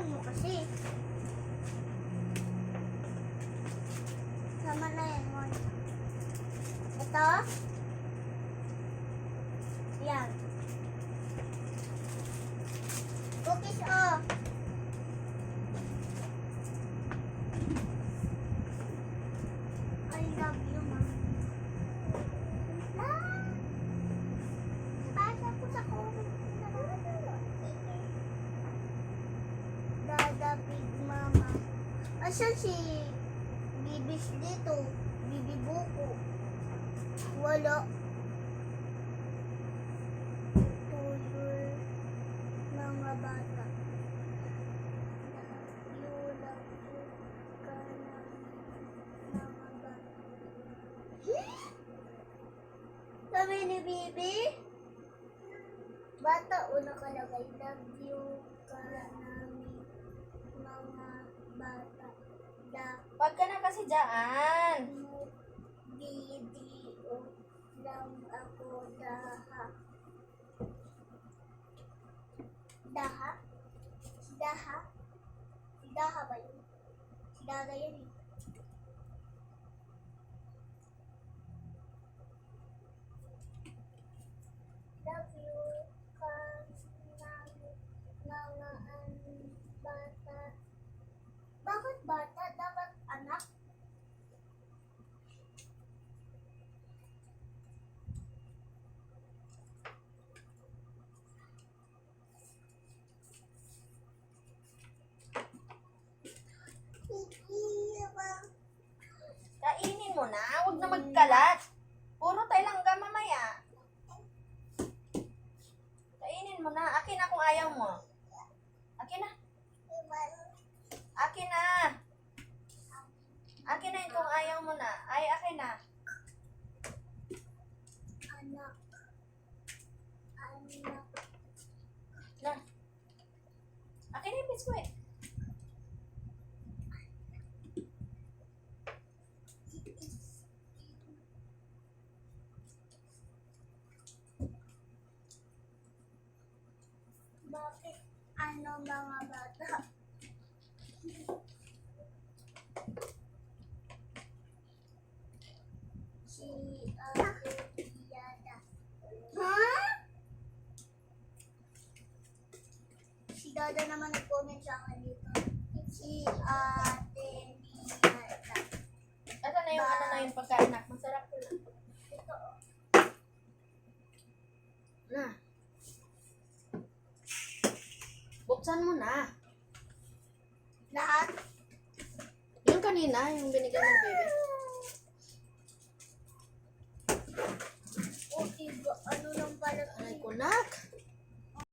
mo kasi. Sama na yan, Mon. Ito. Yan. Cookies, oh. I love you, Mom. Basa ko sa comment. Dada Big Mama. Asan si Bibis dito? Bibi Buko. Wala. Tulol mga bata. Lula ka ng mga bata. Sabi ni Bibi? Bata, una ka lagay. Love you ka namin mga bata. Wag ka na kasi dyan. Video lang ako daha. Daha? Daha? Daha ba yun? Daga yan eh. Love you ka namin mga bata. Bakit bata? Dapat anak? Kainin mo na. Huwag na magkalat. Puro tayo lang ka mamaya. Kainin mo na. Akin na kung ayaw mo. Akin na. Akin na. Akin na yun kung ayaw mo na. Ay, akin na. Anak. Anak. Na. Akin na yung biskuit. Bakit ano mga bata? Si Ate Yada. Ha? Si Dada naman nag-comment sa akin dito. Si Ate Yada. Ito na yung ano na yung pagkaanak. Masarap ko lang. Ito oh. Na. Buksan mo na. Lahat? Yung kanina, yung binigyan ng baby.